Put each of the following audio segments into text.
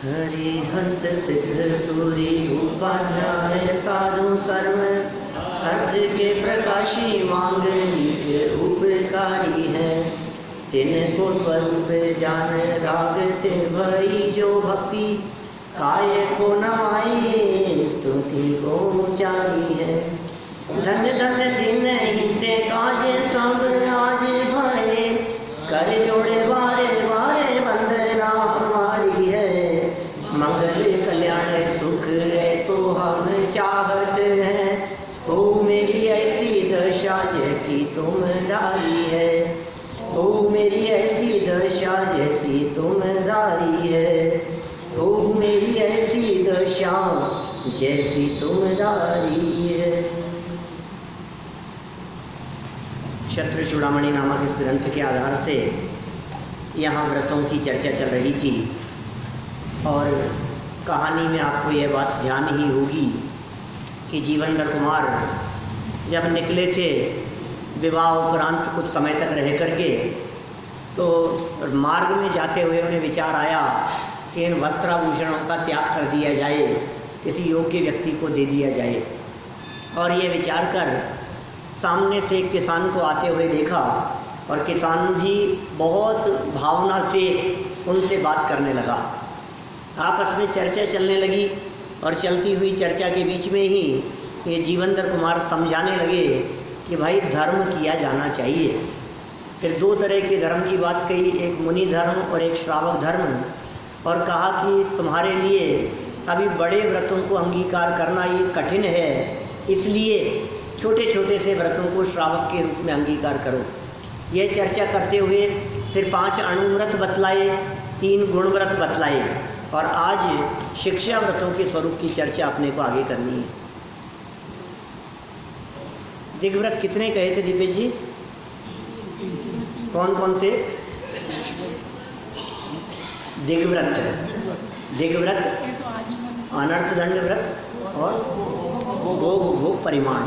हरिहंत सिद्ध सूरी उपाध्याय साधु सर्व अर्थ के प्रकाशी मांग नित्य उपकारी है। तिनको स्वरूप जान रागते भरी जो भक्ति काय को नवाई स्तुति को ऊंचाई है। धन धन दिन हिते काजे सांस आज भये कर जोड़े बारे बारे वंदना हमारी है। मंगल कल्याण सुख ऐसो हम चाहत हैं। ओ मेरी ऐसी दशा जैसी तुम दारी है। ओ मेरी ऐसी दशा जैसी तुम दारी है। ओ मेरी ऐसी दशा जैसी तुम दारी है। क्षत्र चूड़ामणि नामक इस ग्रंथ के आधार से यहाँ व्रतों की चर्चा चल रही थी और कहानी में आपको यह बात ध्यान ही होगी कि जीवनधर कुमार जब निकले थे विवाह उपरांत कुछ समय तक रह करके, तो मार्ग में जाते हुए उन्हें विचार आया कि इन वस्त्राभूषणों का त्याग कर दिया जाए, किसी योग्य व्यक्ति को दे दिया जाए। और ये विचार कर सामने से एक किसान को आते हुए देखा और किसान भी बहुत भावना से उनसे बात करने लगा। आपस में चर्चा चलने लगी और चलती हुई चर्चा के बीच में ही ये जीवनधर कुमार समझाने लगे कि भाई धर्म किया जाना चाहिए। फिर दो तरह के धर्म की बात कही, एक मुनि धर्म और एक श्रावक धर्म, और कहा कि तुम्हारे लिए अभी बड़े व्रतों को अंगीकार करना ये कठिन है, इसलिए छोटे छोटे से व्रतों को श्रावक के रूप में अंगीकार करो। यह चर्चा करते हुए फिर 5 अणुव्रत बतलाए, 3 गुणव्रत बतलाए, और आज शिक्षा व्रतों के स्वरूप की चर्चा अपने को आगे करनी है। दिग्व्रत कितने कहे थे दीपेश जी? कौन कौन से? दिग्व्रत, अनर्थ दंड व्रत और भोग परिमाण,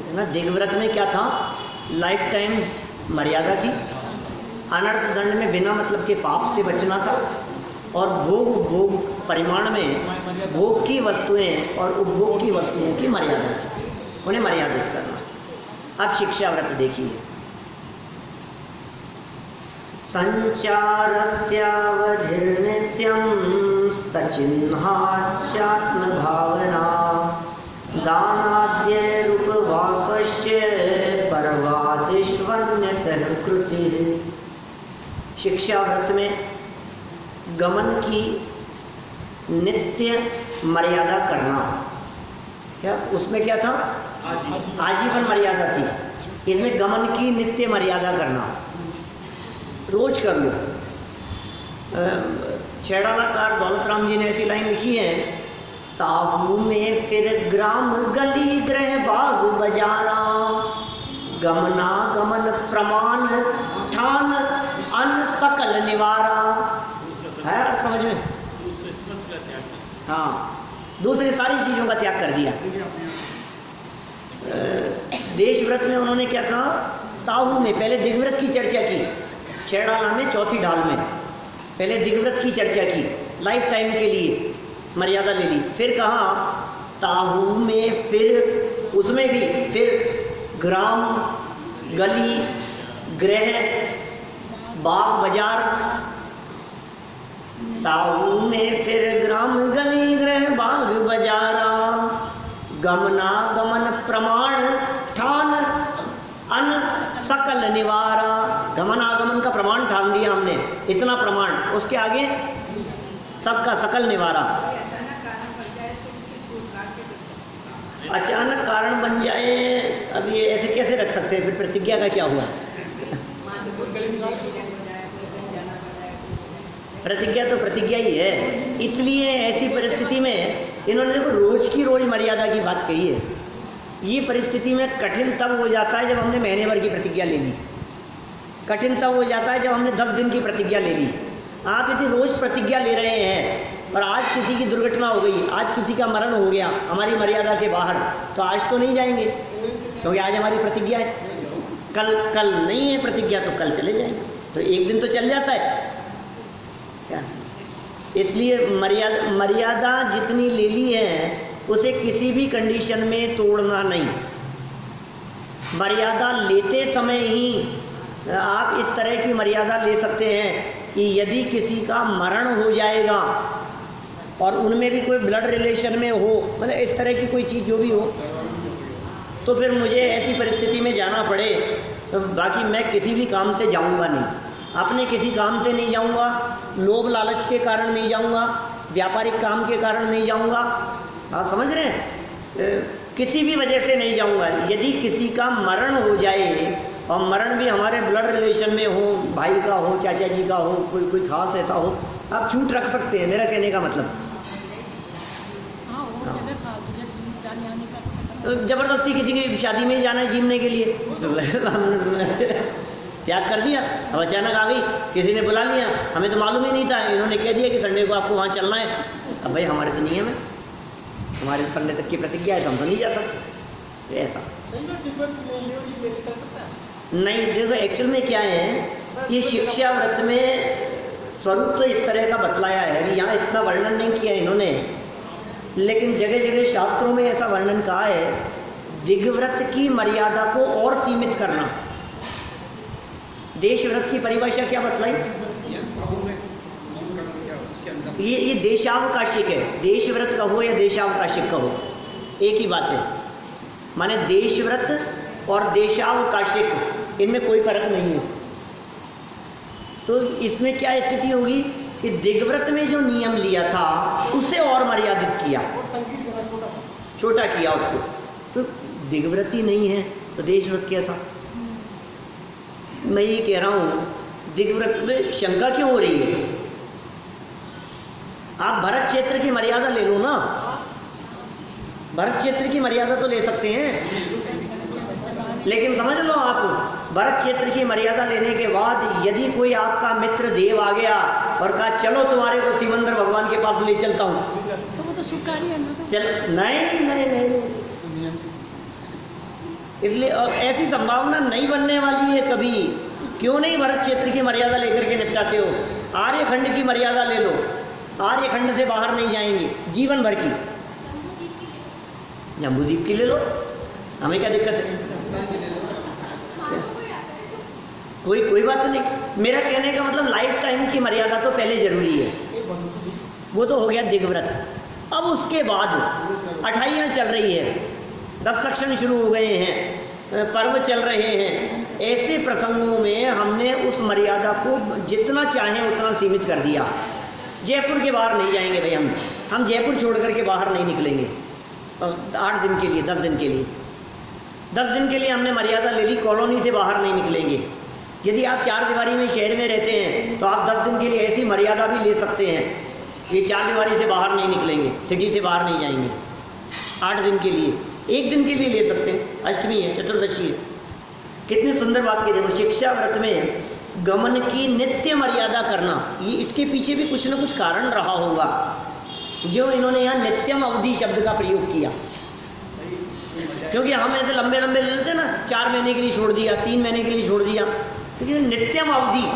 है ना। दिग्व्रत में क्या था? लाइफ टाइम मर्यादा थी। अनर्थ दंड में बिना मतलब के पाप से बचना था। और भोग परिमाण में भोग की वस्तुएं और उपभोग की वस्तुओं की मर्यादा थी, उन्हें मर्यादित करना। अब शिक्षा व्रत देखिए। संचारस्यावधिर्नित्यं सचिन्हास्यात्म भावना दानाद्यैरुपवासश्च परवादिष्वन्यतः कृतिः। शिक्षा व्रत में गमन की नित्य मर्यादा करना। क्या उसमें क्या था? आजीवन मर्यादा थी। इसमें गमन की नित्य मर्यादा करना। रोज कर लो। छेड़ालाकार दौलतराम जी ने ऐसी लाइन लिखी है, ताहू में फिर ग्राम गली गृह बाग बजारा गमना गमन प्रमाण ठान अन सकल निवारा। है समझ में? हाँ, दूसरी सारी चीजों का त्याग कर दिया। देश व्रत में उन्होंने क्या कहा? ताहू में पहले दिग्व्रत की चर्चा की, छेड़ाला में चौथी ढाल में पहले दिग्व्रत की चर्चा की, लाइफ टाइम के लिए मर्यादा ले ली। फिर कहा ताहू में फिर उसमें भी फिर ग्राम गली गृह बाग बाजार, ताहू में फिर ग्राम गली गृह बाग बाजारा गमना गमन प्रमाण ठान अन सकल निवारा। गमनागमन का प्रमाण ठान दिया हमने, इतना प्रमाण, उसके आगे सबका सकल निवारा। अचानक कारण बन जाए, अब ये ऐसे कैसे रख सकते हैं? फिर प्रतिज्ञा का क्या हुआ? प्रतिज्ञा तो प्रतिज्ञा ही है। इसलिए ऐसी परिस्थिति में इन्होंने देखो रोज की रोज मर्यादा की बात कही है। ये परिस्थिति में कठिन तब हो जाता है जब हमने महीने भर की प्रतिज्ञा ले ली। कठिन तब हो जाता है जब हमने 10 दिन की प्रतिज्ञा ले ली। आप यदि रोज प्रतिज्ञा ले रहे हैं और आज किसी की दुर्घटना हो गई, आज किसी का मरण हो गया हमारी मर्यादा के बाहर, तो आज तो नहीं जाएंगे क्योंकि आज हमारी प्रतिज्ञा है। कल नहीं है प्रतिज्ञा तो कल चले जाएंगे, तो एक दिन तो चल जाता है क्या? इसलिए मर्यादा जितनी ले ली है उसे किसी भी कंडीशन में तोड़ना नहीं। मर्यादा लेते समय ही आप इस तरह की मर्यादा ले सकते हैं कि यदि किसी का मरण हो जाएगा और उनमें भी कोई ब्लड रिलेशन में हो, मतलब इस तरह की कोई चीज़ जो भी हो, तो फिर मुझे ऐसी परिस्थिति में जाना पड़े तो बाकी मैं किसी भी काम से जाऊंगा नहीं, अपने किसी काम से नहीं जाऊंगा, लोभ लालच के कारण नहीं जाऊंगा, व्यापारिक काम के कारण नहीं जाऊंगा, आप समझ रहे हैं, किसी भी वजह से नहीं जाऊंगा। यदि किसी का मरण हो जाए और मरण भी हमारे ब्लड रिलेशन में हो, भाई का हो, चाचा जी का हो, कोई खास ऐसा हो, आप छूट रख सकते हैं, मेरा कहने का मतलब। जबरदस्ती किसी की शादी में ही जाना है जीवने के लिए तो त्याग कर दिया। अब अचानक आ गई, किसी ने बुला लिया, हमें तो मालूम ही नहीं था, इन्होंने कह दिया कि संडे को आपको वहाँ चलना है। अब भाई हमारे तो नियम है, हमारे संडे तक की प्रतिज्ञा है, तो हम तो नहीं जा सकते। ऐसा नहीं, देखो एक्चुअल में क्या है, ये शिक्षा व्रत में स्वरूप तो इस तरह का बतलाया है, यहाँ इतना वर्णन नहीं किया इन्होंने, लेकिन जगह जगह शास्त्रों में ऐसा वर्णन कहा है दिग्व्रत की मर्यादा को और सीमित करना। देशव्रत की परिभाषा क्या बतलाई? ये देशावकाशिक है, देशव्रत कहो या देशावकाशिक कहो एक ही बात है, माने देशव्रत और देशावकाशिक इनमें कोई फर्क नहीं है। तो इसमें क्या स्थिति होगी कि दिग्व्रत में जो नियम लिया था उसे और मर्यादित किया, छोटा किया उसको, तो दिग्व्रत ही नहीं है तो देशव्रत कैसा? मैं ये कह रहा हूँ दिग्व्रत में शंका क्यों हो रही है? आप भरत क्षेत्र की मर्यादा ले लो ना, भरत क्षेत्र की मर्यादा तो ले सकते हैं, लेकिन समझ लो आप भरत क्षेत्र की मर्यादा लेने के बाद यदि कोई आपका मित्र देव आ गया और कहा चलो तुम्हारे को सिमंदर भगवान के पास ले चलता हूँ, तो वो तो स्वीकार्य है ना? चल नहीं, इसलिए ऐसी संभावना नहीं बनने वाली है कभी। क्यों नहीं भरत क्षेत्र की मर्यादा लेकर के निपटाते हो? आर्यखंड की मर्यादा ले लो, आर्यखंड से बाहर नहीं जाएंगे जीवन भर की, जम्बूद्वीप की ले लो, हमें क्या दिक्कत है? कोई बात नहीं। मेरा कहने का मतलब लाइफ टाइम की मर्यादा तो पहले जरूरी है, वो तो हो गया दिग्व्रत। अब उसके बाद 28 चल रही है, 10 लक्षण शुरू हो गए हैं, पर्व चल रहे हैं, ऐसे प्रसंगों में हमने उस मर्यादा को जितना चाहें उतना सीमित कर दिया। जयपुर के बाहर नहीं जाएंगे भाई, हम जयपुर छोड़ करके बाहर नहीं निकलेंगे 8 दिन के लिए, 10 दिन के लिए, 10 दिन के लिए हमने मर्यादा ले ली, कॉलोनी से बाहर नहीं निकलेंगे। यदि आप 4 दीवारी में शहर में रहते हैं तो आप 10 दिन के लिए ऐसी मर्यादा भी ले सकते हैं, ये 4 दीवारी से बाहर नहीं निकलेंगे, सिटी से बाहर नहीं जाएंगे 8 दिन के लिए, 1 दिन के लिए ले सकते हैं, अष्टमी है, चतुर्दशी है। कितनी सुंदर बात की, देखो शिक्षा व्रत में गमन की नित्य मर्यादा करना, ये इसके पीछे भी कुछ न कुछ कारण रहा होगा जो इन्होंने यहाँ नित्यम अवधि शब्द का प्रयोग किया। क्योंकि हम ऐसे लंबे लंबे ले लेते ना, 4 महीने के लिए छोड़ दिया, 3 महीने के लिए छोड़ दिया, क्योंकि नित्यम अवधि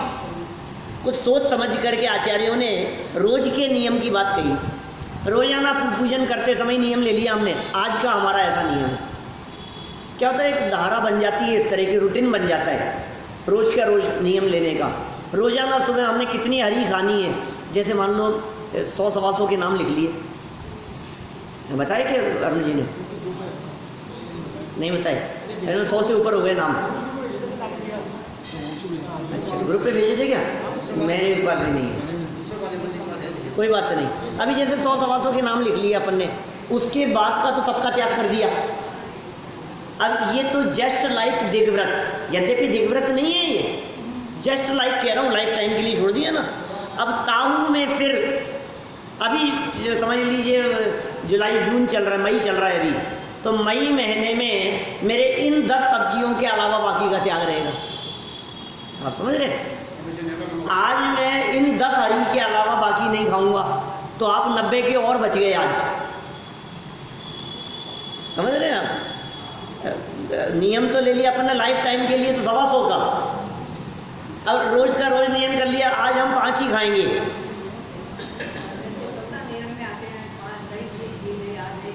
कुछ सोच समझ करके आचार्यों ने रोज के नियम की बात कही। रोजाना पूजन करते समय नियम ले लिया हमने, आज का हमारा ऐसा नियम है। क्या होता है, एक धारा बन जाती है, इस तरह की रूटीन बन जाता है रोज का रोज नियम लेने का। रोजाना सुबह हमने कितनी हरी खानी है, जैसे मान लो 100 सवा के नाम लिख लिए, बताए क्या अरुण जी ने? नहीं बताए, 100 से ऊपर हो गए नाम। अच्छा, ग्रुप पे भेजे थे क्या? मेरे बात भी नहीं है, कोई बात नहीं। अभी जैसे 100 सवा 100 के नाम लिख लिए अपन ने, उसके बाद का तो सबका त्याग कर दिया। अब ये तो जस्ट लाइक दिग्व्रत, यद्यपि दिग्व्रत नहीं है ये, जस्ट लाइक कह रहा हूँ, लाइफ टाइम के लिए छोड़ दिया ना। अब ताहू में फिर अभी समझ लीजिए जुलाई जून चल रहा है, मई चल रहा है अभी, तो मई महीने में मेरे इन 10 सब्जियों के अलावा बाकी का त्याग रहेगा। आप समझ रहे? आज मैं इन 10 हरी के अलावा बाकी नहीं खाऊंगा, तो आप 90 के और बच गए आज। समझ रहे हैं आप? नियम तो ले लिया अपन ने लाइफ टाइम के लिए, तो 125 का। अब रोज का रोज नियम कर लिया, आज हम 5 ही खाएंगे,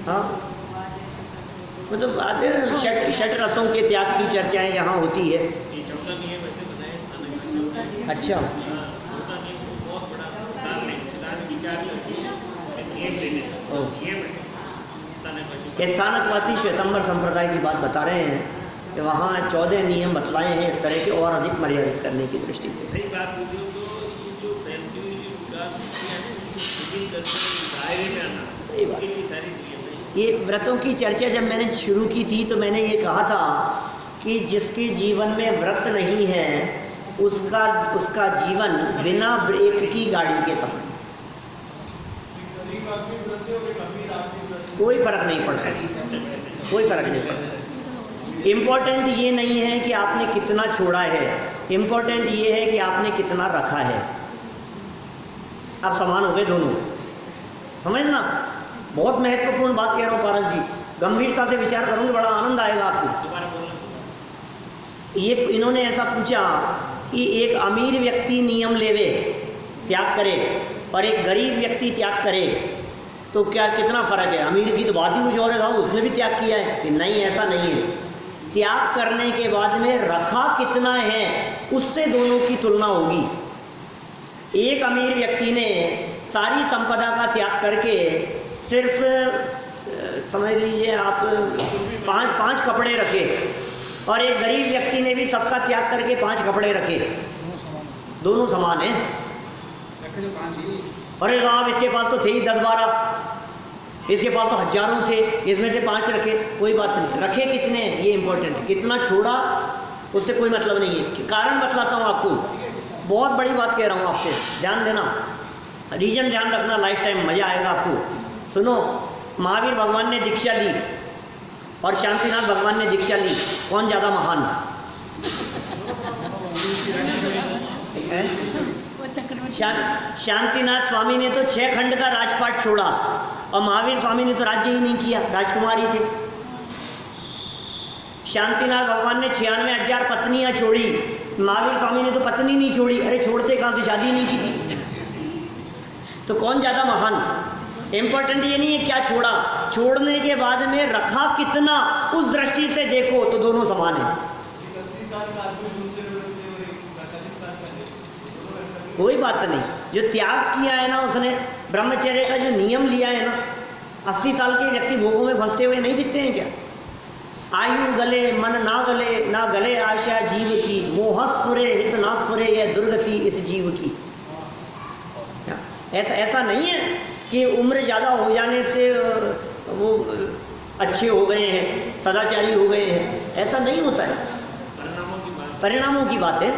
हाँ, मतलब आते षट रसों के त्याग की चर्चाएं जहाँ होती है। अच्छा, स्थानकवासी श्वेतंबर संप्रदाय की बात बता रहे हैं कि वहाँ 14 नियम बतलाए हैं इस तरह के और अधिक मर्यादित करने की दृष्टि से। सही बात पूछो तो ये जो ये व्रतों की चर्चा जब मैंने शुरू की थी तो मैंने ये कहा था कि जिसके जीवन में व्रत नहीं है उसका जीवन बिना ब्रेक की गाड़ी के समान, कोई फर्क नहीं पड़ता है, कोई फर्क नहीं पड़ता। इम्पोर्टेंट ये नहीं है कि आपने कितना छोड़ा है, इम्पोर्टेंट ये है कि आपने कितना रखा है। आप समान हो गए दोनों, समझना। बहुत महत्वपूर्ण बात कह रहा हूँ पारस जी, गंभीरता से विचार करोगे बड़ा आनंद आएगा आपको। ये इन्होंने ऐसा पूछा कि एक अमीर व्यक्ति नियम लेवे, त्याग करे, और एक गरीब व्यक्ति त्याग करे, तो क्या कितना फर्क है? अमीर की तो बात ही कुछ और है, उसने भी त्याग किया है कि नहीं, ऐसा नहीं है। त्याग करने के बाद में रखा कितना है उससे दोनों की तुलना होगी। एक अमीर व्यक्ति ने सारी संपदा का त्याग करके सिर्फ समझ लीजिए आप पांच कपड़े रखे, और एक गरीब व्यक्ति ने भी सबका त्याग करके 5 कपड़े रखे, दोनों समान हैं। अरे साहब इसके पास तो थे ही 10-12, इसके पास तो हजारों थे, इसमें से 5 रखे, कोई बात नहीं। रखे कितने ये इंपॉर्टेंट है, कितना छोड़ा उससे कोई मतलब नहीं है। कारण बतलाता हूँ आपको, बहुत बड़ी बात कह रहा हूँ आपसे, ध्यान देना, रीजन ध्यान रखना, लाइफ टाइम मजा आएगा आपको। सुनो, महावीर भगवान ने दीक्षा ली और शांतिनाथ भगवान ने दीक्षा ली, कौन ज़्यादा महान है? शांतिनाथ स्वामी ने तो 6 खंड का राजपाट छोड़ा और महावीर स्वामी ने तो राज्य ही नहीं किया, राजकुमारी थे। शांतिनाथ भगवान ने 96,000 पत्नियां छोड़ी, महावीर स्वामी ने तो पत्नी नहीं छोड़ी। अरे छोड़ते कहाँ से, शादी नहीं की थी। तो कौन ज़्यादा महान? इम्पोर्टेंट ये नहीं है क्या छोड़ा, छोड़ने के बाद में रखा कितना, उस दृष्टि से देखो तो दोनों समान हैं। कोई बात नहीं, जो त्याग किया है ना उसने, ब्रह्मचर्य का जो नियम लिया है ना, 80 साल के व्यक्ति भोगों में फंसते हुए नहीं दिखते हैं क्या? आयु गले मन ना गले, ना गले आशा जीव की, मोहस्फुरे हित नास्फुरे यह दुर्गति इस जीव की। ऐसा नहीं है कि उम्र ज़्यादा हो जाने से वो अच्छे हो गए हैं, सदाचारी हो गए हैं, ऐसा नहीं होता है। परिणामों की बात है।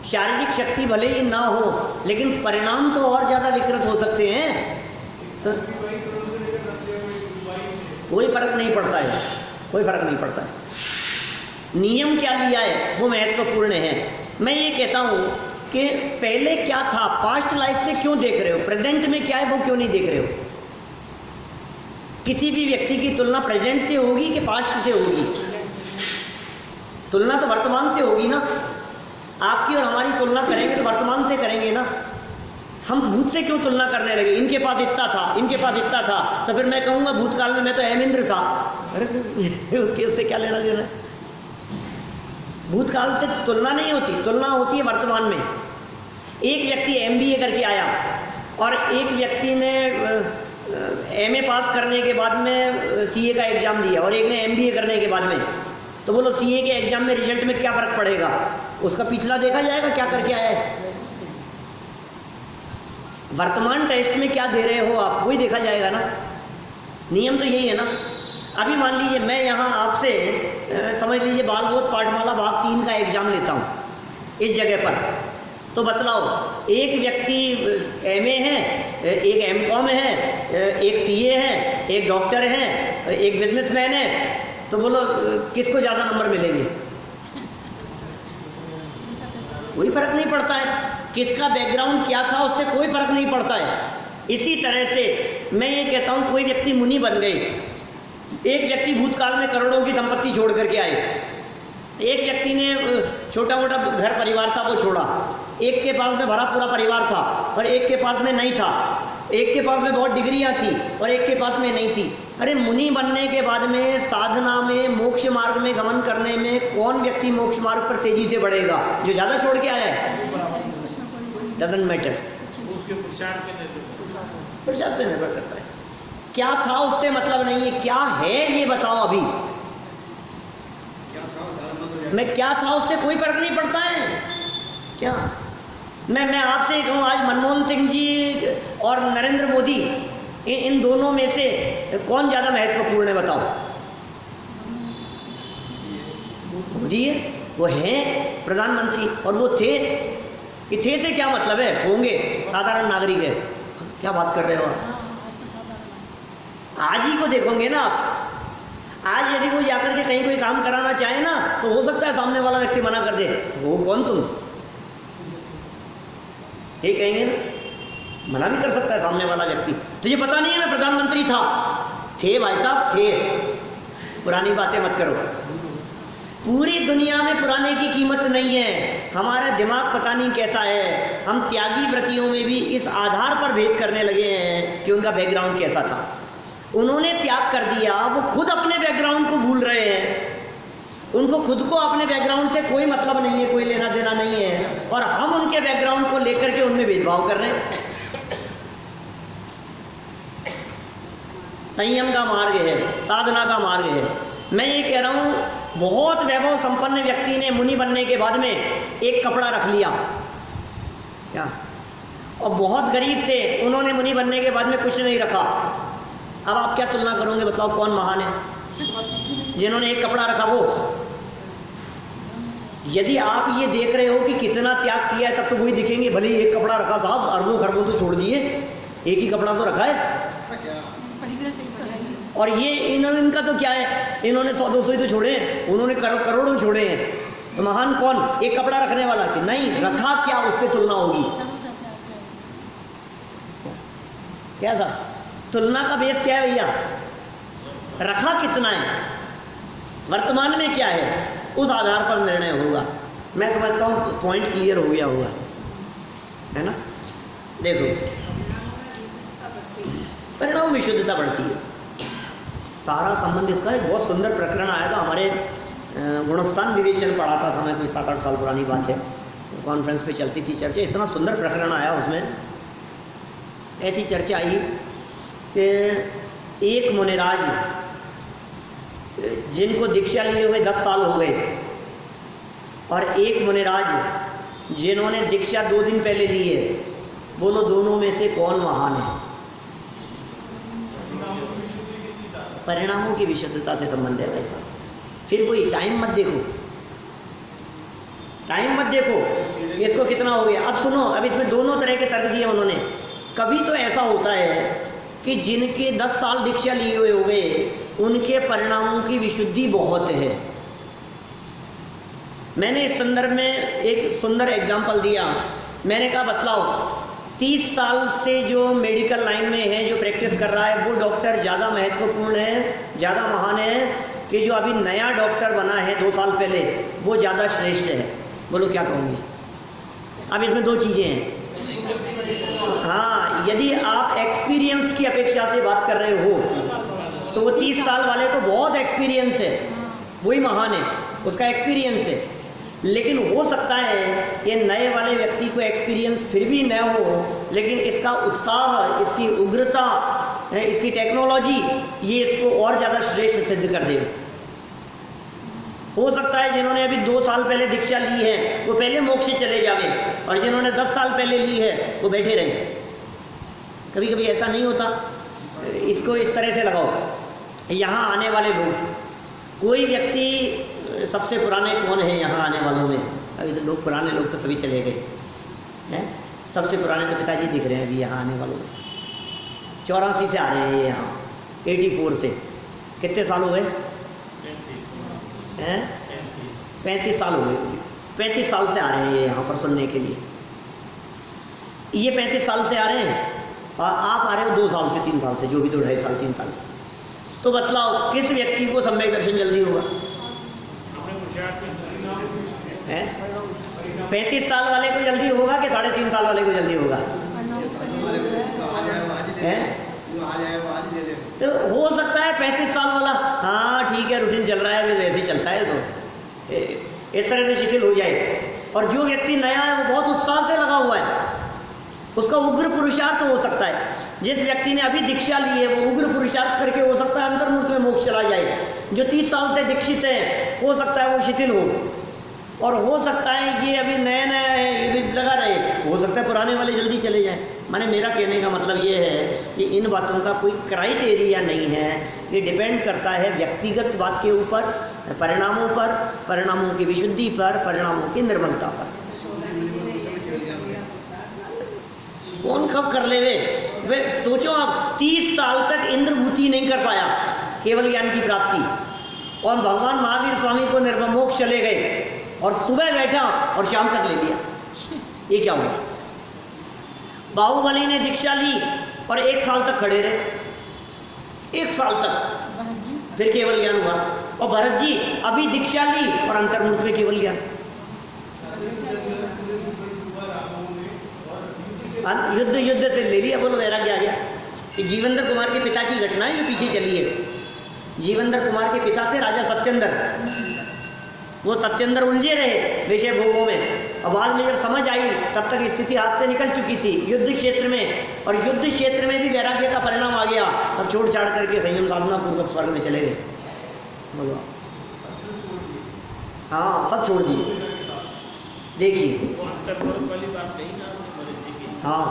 शारीरिक शक्ति भले ही ना हो, लेकिन परिणाम तो और ज़्यादा विकृत हो सकते हैं, तो कोई फर्क नहीं पड़ता है, कोई फर्क नहीं पड़ता है। नियम क्या लिया है वो महत्वपूर्ण है। मैं ये कहता हूँ कि पहले क्या था, पास्ट लाइफ से क्यों देख रहे हो, प्रेजेंट में क्या है वो क्यों नहीं देख रहे हो? किसी भी व्यक्ति की तुलना प्रेजेंट से होगी कि पास्ट से होगी? तुलना तो वर्तमान से होगी ना। आपकी और हमारी तुलना करेंगे तो वर्तमान से करेंगे ना। हम भूत से क्यों तुलना करने लगे? इनके पास इतना था, इनके पास इतना था, तो फिर मैं कहूँगा भूतकाल में मैं तो हेमेंद्र था। अरे तो उससे क्या लेना देना? भूतकाल से तुलना नहीं होती, तुलना होती है वर्तमान में। एक व्यक्ति MBA करके आया और एक व्यक्ति ने MA पास करने के बाद में CA का एग्ज़ाम दिया और एक ने MBA करने के बाद में, तो बोलो CA के एग्ज़ाम में रिजल्ट में क्या फ़र्क पड़ेगा? उसका पिछला देखा जाएगा क्या करके आया है। वर्तमान टेस्ट में क्या दे रहे हो आप, वही देखा जाएगा ना। नियम तो यही है ना। अभी मान लीजिए मैं यहाँ आपसे समझ लीजिए बालबोध पाठमाला भाग 3 का एग्ज़ाम लेता हूँ इस जगह पर, तो बतलाओ, एक व्यक्ति MA है, एक MCOM है, एक CA है, एक डॉक्टर है, एक बिजनेसमैन है, तो बोलो किसको ज़्यादा नंबर मिलेंगे? कोई फर्क नहीं पड़ता है। किसका बैकग्राउंड क्या था उससे कोई फर्क नहीं पड़ता है। इसी तरह से मैं ये कहता हूँ, कोई व्यक्ति मुनि बन गए, एक व्यक्ति भूतकाल में करोड़ों की संपत्ति छोड़ करके आए, एक व्यक्ति ने छोटा मोटा घर परिवार था वो छोड़ा, एक के पास में भरा पूरा परिवार था और एक के पास में नहीं था, एक के पास में बहुत डिग्रियां थी और एक के पास में नहीं थी। अरे मुनि बनने के बाद में साधना में मोक्ष मार्ग में गमन करने में कौन व्यक्ति मोक्ष मार्ग पर तेजी से बढ़ेगा? जो ज़्यादा छोड़ के आया है। डजंट मैटर, उसके पुरुषार्थ पे निर्भर पुरुषार्थ पे निर्भर करता है। क्या था उससे मतलब नहीं है, क्या है ये बताओ। अभी मैं क्या था उससे कोई फर्क नहीं पड़ता है। क्या मैं आपसे कहूँ, आज मनमोहन सिंह जी और नरेंद्र मोदी इन दोनों में से कौन ज़्यादा महत्वपूर्ण है बताओ? मोदी है, वो हैं प्रधानमंत्री और वो थे। कि थे से क्या मतलब है? होंगे, साधारण नागरिक है। क्या बात कर रहे हो आप? आज ही को देखोगे ना आप। आज यदि वो जाकर के कहीं कोई काम कराना चाहे ना, तो हो सकता है सामने वाला व्यक्ति मना कर दे। वो कौन तुम? ये कहेंगे ना, मना भी कर सकता है सामने वाला व्यक्ति। तुझे पता नहीं है मैं प्रधानमंत्री था? थे भाई साहब, थे। पुरानी बातें मत करो। पूरी दुनिया में पुराने की कीमत नहीं है। हमारा दिमाग पता नहीं कैसा है। हम त्यागी व्रतियों में भी इस आधार पर भेद करने लगे हैं कि उनका बैकग्राउंड कैसा था। उन्होंने त्याग कर दिया, वो खुद अपने बैकग्राउंड को भूल रहे हैं। उनको खुद को अपने बैकग्राउंड से कोई मतलब नहीं है, कोई लेना देना नहीं है, और हम उनके बैकग्राउंड को लेकर के उनमें भेदभाव कर रहे हैं। संयम का मार्ग है, साधना का मार्ग है। मैं ये कह रहा हूँ, बहुत वैभव संपन्न व्यक्ति ने मुनि बनने के बाद में एक कपड़ा रख लिया क्या, और बहुत गरीब थे, उन्होंने मुनि बनने के बाद में कुछ नहीं रखा। अब आप क्या तुलना करोगे? बताओ कौन महान है? जिन्होंने एक कपड़ा रखा वो। यदि आप ये देख रहे हो कि कितना त्याग किया है, तब तो वही दिखेंगे। भले एक कपड़ा रखा साहब, अरबों खरबों तो छोड़ दिए, एक ही कपड़ा तो रखा है। और ये इनका तो क्या है, इन्होंने 100-200 ही तो छोड़े हैं, उन्होंने करोड़ों छोड़े हैं। तो महान कौन? एक कपड़ा रखने वाला कि नहीं रखा, क्या उससे तुलना होगी? क्या साहब, तुलना का बेस क्या है भैया? रखा कितना है, वर्तमान में क्या है, उस आधार पर निर्णय होगा। मैं समझता हूँ पॉइंट क्लियर हो गया होगा, है ना? देखो, परिणाम में शुद्धता बढ़ती है। सारा संबंध इसका एक बहुत सुंदर प्रकरण आया था हमारे गुणस्थान विवेचन पढ़ाता था मैं, कोई 7-8 साल पुरानी बात है। कॉन्फ्रेंस पे चलती थी चर्चा, इतना सुंदर प्रकरण आया उसमें। ऐसी चर्चा आई कि एक मुनिराज जिनको दीक्षा लिए हुए 10 साल हो गए, और एक मुनिराज जिन्होंने दीक्षा 2 दिन पहले ली है, बोलो दोनों में से कौन महान है? परिणामों की विशुद्धता से संबंध है भाई साहब। फिर वही टाइम मत देखो, टाइम मत देखो इसको कितना हो गया। अब सुनो, अब इसमें दोनों तरह के तर्क दिए उन्होंने। कभी तो ऐसा होता है कि जिनके 10 साल दीक्षा लिए हुए हो गए, उनके परिणामों की विशुद्धि बहुत है। मैंने इस संदर्भ में एक सुंदर एग्जाम्पल दिया। मैंने कहा बतलाओ, 30 साल से जो मेडिकल लाइन में है, जो प्रैक्टिस कर रहा है, वो डॉक्टर ज़्यादा महत्वपूर्ण है, ज़्यादा महान है, कि जो अभी नया डॉक्टर बना है 2 साल पहले, वो ज़्यादा श्रेष्ठ है? बोलो क्या कहूँगी? अब इसमें 2 चीज़ें हैं। हाँ, यदि आप एक्सपीरियंस की अपेक्षा से बात कर रहे हो, तो वो 30 साल वाले को बहुत एक्सपीरियंस है, वही महान है, उसका एक्सपीरियंस है। लेकिन हो सकता है ये नए वाले व्यक्ति को एक्सपीरियंस फिर भी न हो, लेकिन इसका उत्साह, इसकी उग्रता, इसकी टेक्नोलॉजी, ये इसको और ज़्यादा श्रेष्ठ सिद्ध कर देगा। हो सकता है जिन्होंने अभी 2 साल पहले दीक्षा ली है, वो पहले मोक्ष से चले जावे, और जिन्होंने 10 साल पहले ली है, वो बैठे रहे। कभी कभी ऐसा नहीं होता? इसको इस तरह से लगाओ, यहाँ आने वाले लोग, कोई व्यक्ति सबसे पुराने कौन है यहाँ आने वालों में? अभी तो लोग, पुराने लोग तो सभी चले गए हैं। सबसे पुराने तो पिताजी दिख रहे हैं अभी यहाँ आने वालों में। 84 से आ रहे हैं यहाँ, 84 से। कितने साल हो गए हैं? 35 साल हो गए। 35 साल से आ रहे हैं ये यहाँ पर सुनने के लिए। ये 35 साल से आ रहे हैं, और आप आ रहे हो 2 साल से 3 साल से, जो भी 2-2.5 साल 3 साल। तो बतलाओ किस व्यक्ति को सम्यक दर्शन जल्दी होगा? 35 साल वाले को जल्दी होगा कि 3.5 साल वाले को जल्दी होगा? है? तो हो सकता है 35 साल वाला, हाँ ठीक है रूटीन चल रहा है, वैसे ही चलता है, तो इस तरह से शिथिल हो जाए। और जो व्यक्ति नया है वो बहुत उत्साह से लगा हुआ है, उसका उग्र पुरुषार्थ हो सकता है। जिस व्यक्ति ने अभी दीक्षा ली है वो उग्र पुरुषार्थ करके हो सकता है अंतर्मुख में मोक्ष चला जाए। जो 30 साल से दीक्षित है हो सकता है वो शिथिल हो, और हो सकता है ये अभी नया नया है ये भी लगा रहे, हो सकता है पुराने वाले जल्दी चले जाएं। माने मेरा कहने का मतलब ये है कि इन बातों का कोई क्राइटेरिया नहीं है, ये डिपेंड करता है व्यक्तिगत बात के ऊपर, परिणामों पर, परिणामों की विशुद्धि पर, परिणामों की निर्मलता पर। कौन कब कर ले वे सोचो, आप 30 साल तक इंद्रभूति नहीं कर पाया केवल ज्ञान की प्राप्ति, और भगवान महावीर स्वामी को निर्मोक्ष चले गए, और सुबह बैठा और शाम तक ले लिया। ये क्या हुआ? बाहुबली ने दीक्षा ली और 1 साल तक खड़े रहे, 1 साल तक, फिर केवल ज्ञान हुआ। और भरत जी अभी दीक्षा ली और अंतर्मुख में केवल ज्ञान। युद्ध से ले लिया, बोलो वैराग्य आ गया। कि जीवेंद्र कुमार के पिता की घटना है, ये पीछे चली है। जीवेंद्र कुमार के पिता थे राजा सत्येंद्र, वो सत्येंद्र उलझे रहे विषय भोगों में, और बाद में जब समझ आई तब तक स्थिति हाथ से निकल चुकी थी युद्ध क्षेत्र में, और युद्ध क्षेत्र में भी वैराग्य का परिणाम आ गया। सब छोड़ छाड़ करके संयम साधना पूर्वक स्वर्ग में चले गए। बोलो हाँ, सब छोड़ दिए। देखिए हाँ,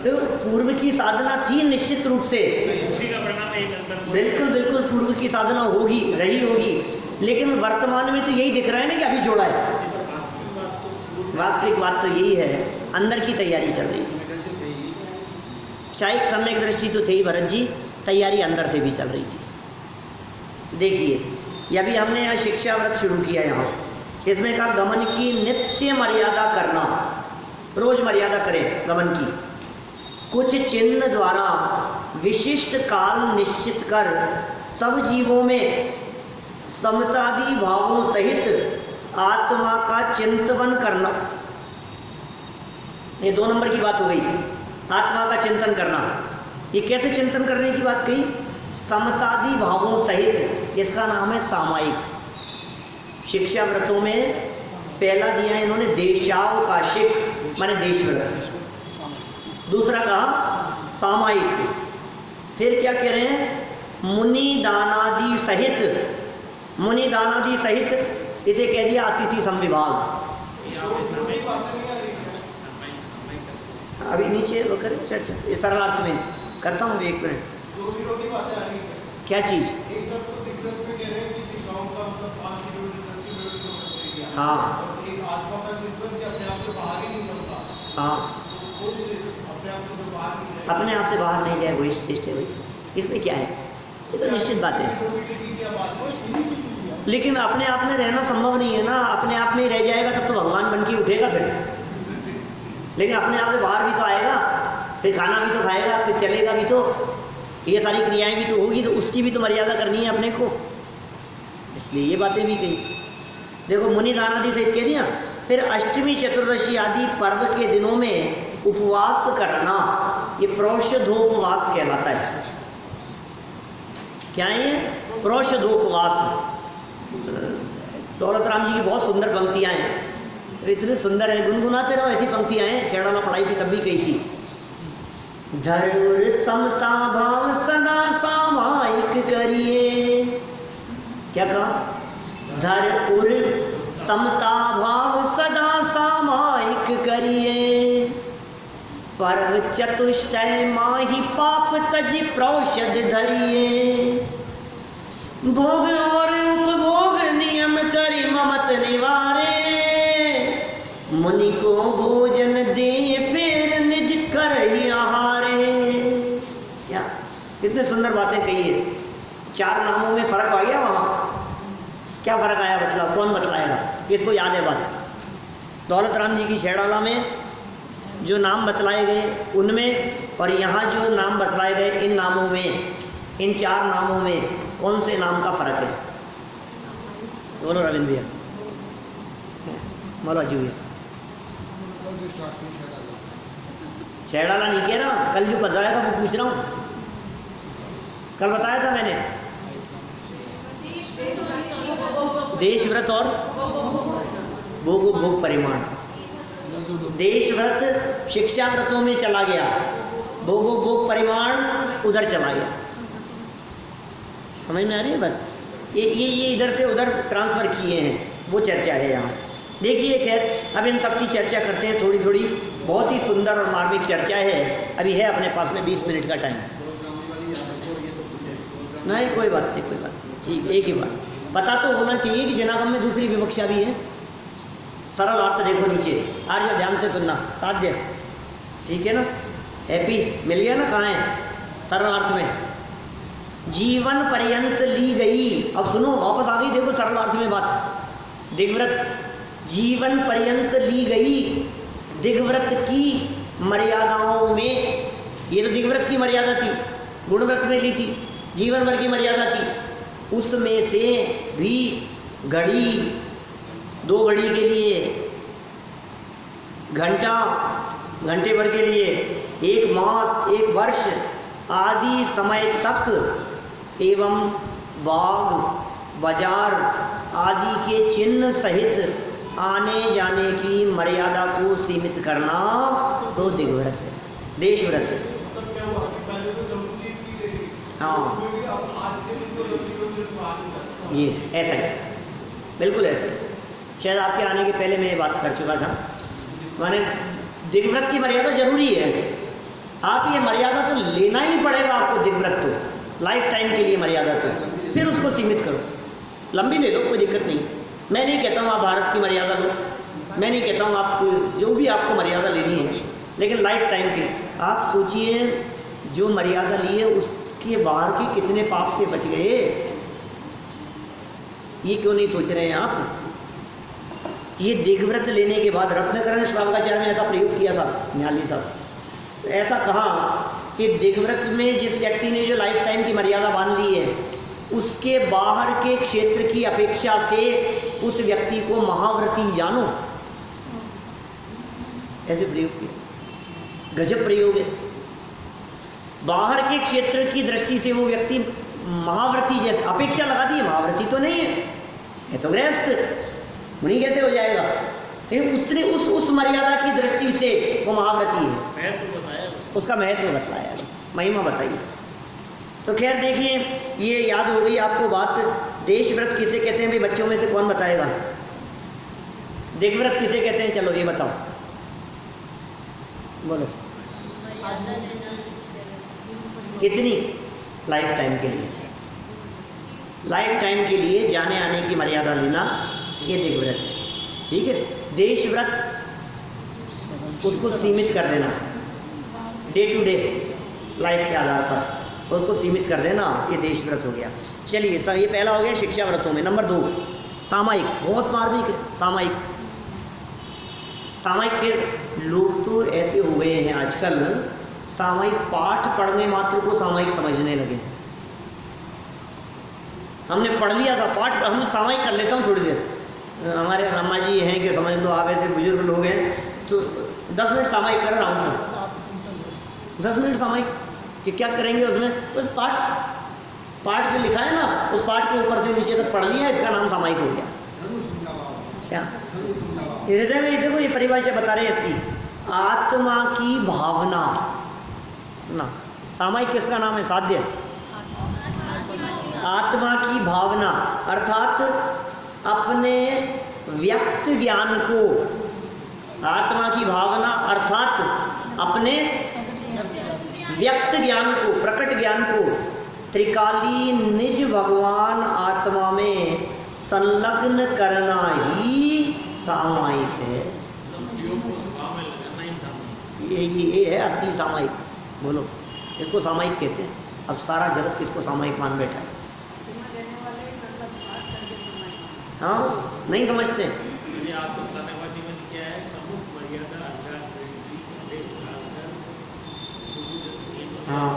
तो पूर्व की साधना थी निश्चित रूप से, बिल्कुल बिल्कुल पूर्व की साधना होगी, रही होगी, लेकिन वर्तमान में तो यही दिख रहा है ना कि अभी छोड़ा है। वास्तविक बात तो यही है, अंदर की तैयारी चल रही थी। शायद सम्यक दृष्टि तो थी भरत जी, तैयारी अंदर से भी चल रही थी। देखिए ये भी हमने यहाँ शिक्षा व्रत शुरू किया। यहाँ इसमें कहा गमन की नित्य मर्यादा करना, रोज मर्यादा करें गमन की। कुछ चिन्ह द्वारा विशिष्ट काल निश्चित कर सब जीवों में समतादि भावों सहित आत्मा का चिंतन करना। ये 2 नंबर की बात हो गई, आत्मा का चिंतन करना। ये कैसे चिंतन करने की बात कही? समतादि भावों सहित, इसका नाम है सामायिक। शिक्षा व्रतों में पहला दिया है इन्होंने देशावकाशिक, माने देश व्रत। दूसरा कहा सामायिक। फिर क्या कह रहे हैं? मुनि दानादि सहित, मुनि दानादि सहित, इसे कह दिया अतिथि संविभाग। अभी नीचे वो करें चर्चा, ये सरलार्थ में करता हूँ 1 मिनट। क्या चीज? हाँ हाँ, अपने आप से बाहर नहीं जाए, वही इष्ट है। इसमें क्या है? ये तो निश्चित बात है, लेकिन अपने आप में रहना संभव नहीं है ना। अपने आप में ही रह जाएगा तब तो भगवान बन के उठेगा फिर, लेकिन अपने आप से बाहर भी तो आएगा, फिर खाना भी तो खाएगा, फिर चलेगा भी तो, ये सारी क्रियाएं भी तो होगी, तो उसकी भी तो मर्यादा करनी है अपने को, इसलिए ये बातें भी कही। देखो मुनि दानादि से कह दिया। फिर अष्टमी चतुर्दशी आदि पर्व के दिनों में उपवास करना, ये प्रोषधोपवास कहलाता है। क्या है ये? प्रोषधोपवास। दौलत राम जी की बहुत सुंदर पंक्तियां हैं, इतनी सुंदर है, गुनगुनाते रहो। ऐसी पंक्तियां हैं, चढ़ाना पढ़ाई थी तब भी कही थी। धर्म समता भाव सदा सामायिक करिए। क्या कहा? धर उर समता भाव सदा सामायिक करिए, पर्व चतुष्टय माही पाप तज प्रोषद धरिए, भोग और उपभोग नियम करि ममत निवारे, मुनि को भोजन दे फिर निज कर ही आहारे। क्या कितने सुंदर बातें कही है। 4 नामों में फर्क आ गया। वहाँ क्या फर्क आया बतलाओ, कौन बतलाएगा? किसको याद है बात? दौलत राम जी की शेड़ाला में जो नाम बतलाए गए उनमें, और यहाँ जो नाम बतलाए गए इन नामों में, इन 4 नामों में कौन से नाम का फर्क है? बोलो रविंद्र भैया, बोलो अजू भैया। छेड़ाला नहीं कह रहा, कल जो बताया था वो पूछ रहा हूँ। कल बताया था मैंने देश व्रत और भोग भोग परिमाण। देश व्रत शिक्षा व्रतों में चला गया, भोगो भोग परिमाण उधर चला गया। समझ में आ रही है बात? ये इधर से उधर ट्रांसफर किए हैं, वो चर्चा है यहाँ। देखिए खैर अब इन सब की चर्चा करते हैं थोड़ी थोड़ी, बहुत ही सुंदर और मार्मिक चर्चा है। अभी है अपने पास में 20 मिनट का टाइम। नहीं कोई बात नहीं, कोई बात नहीं, ठीक। एक ही बात पता तो होना चाहिए कि जनागम में दूसरी विवक्षा भी है। सरल अर्थ देखो नीचे, आज ध्यान से सुनना, साध्य, ठीक है ना? हैप्पी मिल गया ना? कहाँ है सरल अर्थ में? जीवन पर्यंत ली गई। अब सुनो, वापस आ गई, देखो सरल अर्थ में बात। दिग्व्रत जीवन पर्यंत ली गई दिग्व्रत की मर्यादाओं में, ये तो दिग्व्रत की मर्यादा थी, गुणव्रत में ली थी, जीवन भर की मर्यादा थी। उसमें से भी घड़ी, 2 घड़ी के लिए, घंटा, घंटे भर के लिए, 1 मास, 1 वर्ष आदि समय तक एवं बाग, बाजार आदि के चिन्ह सहित आने जाने की मर्यादा को सीमित करना तो दिग्व्रत है, देश व्रत है। हाँ ये ऐसा है, बिल्कुल ऐसा है। शायद आपके आने के पहले मैं ये बात कर चुका था। माने दिग्व्रत की मर्यादा जरूरी है, आप ये मर्यादा तो लेना ही पड़ेगा आपको। दिग्व्रत तो लाइफ टाइम के लिए मर्यादा तो, फिर उसको सीमित करो, लंबी ले लो, कोई दिक्कत नहीं। मैं नहीं कहता हूँ आप भारत की मर्यादा लो, मैं नहीं कहता हूँ आप जो भी आपको मर्यादा लेनी है, लेकिन लाइफ टाइम की आप सोचिए, जो मर्यादा ली है उसके बाहर के कितने पाप से बच गए, ये क्यों नहीं सोच रहे हैं आप? ये दिग्व्रत लेने के बाद रत्नकरण श्रावकाचार्य ने ऐसा प्रयोग किया था, न्याली साहब, ऐसा कहा कि दिग्व्रत में जिस व्यक्ति ने जो लाइफ टाइम की मर्यादा बांध ली है, उसके बाहर के क्षेत्र की अपेक्षा से उस व्यक्ति को महाव्रती जानो, ऐसे प्रयोग किया। गजब प्रयोग है। बाहर के क्षेत्र की दृष्टि से वो व्यक्ति महाव्रती जैसे अपेक्षा लगा दी है, महाव्रती तो नहीं है तो गृहस्थ, मुनि कैसे हो जाएगा? उतने उस मर्यादा की दृष्टि से वो महाव्रती है, महत्व बताया, उसका महत्व बताया, महिमा बताइए। तो खैर देखिए, ये याद हो गई आपको बात। देश व्रत किसे कहते हैं भाई? बच्चों में से कौन बताएगा? दिग्व्रत किसे कहते हैं? चलो ये बताओ, बोलो। कितनी? लाइफ टाइम के लिए, लाइफ टाइम के लिए जाने आने की मर्यादा लेना, ये दिग्व्रत है, ठीक है। देश व्रत उसको सीमित कर देना, डे टू डे लाइफ के आधार पर उसको सीमित कर देना, ये देश व्रत हो गया। चलिए ये पहला हो गया शिक्षा व्रतों में। नंबर 2 सामायिक, बहुत मार्मिक सामायिक। सामायिक के लोग तो ऐसे हो गए हैं आजकल, सामायिक पाठ पढ़ने मात्र को सामायिक समझने लगे हैं। हमने पढ़ लिया था पाठ, हम सामायिक कर लेता हूँ थोड़ी देर। हमारे अम्मा जी हैं कि समझ लो, आप ऐसे बुजुर्ग लोग हैं तो 10 मिनट सामायिक कर रहा हूँ उसमें, 10 मिनट सामायिक कि क्या करेंगे उसमें? तो पाठ जो लिखा है ना, उस पाठ के ऊपर से नीचे तक पढ़ लिया, इसका नाम सामायिक हो गया। क्या हृदय में देखो ये परिभाषा बता रहे हैं इसकी, आत्मा की भावना ना। सामायिक किसका नाम है? साध्य। आत्मा की भावना अर्थात अपने व्यक्त ज्ञान को, आत्मा की भावना अर्थात अपने व्यक्त ज्ञान को, प्रकट ज्ञान को त्रिकाली निज भगवान आत्मा में संलग्न करना ही सामायिक है। ये है असली सामायिक। बोलो, इसको सामायिक कहते हैं। अब सारा जगत किसको सामायिक मान बैठा है? हाँ, नहीं समझते। हाँ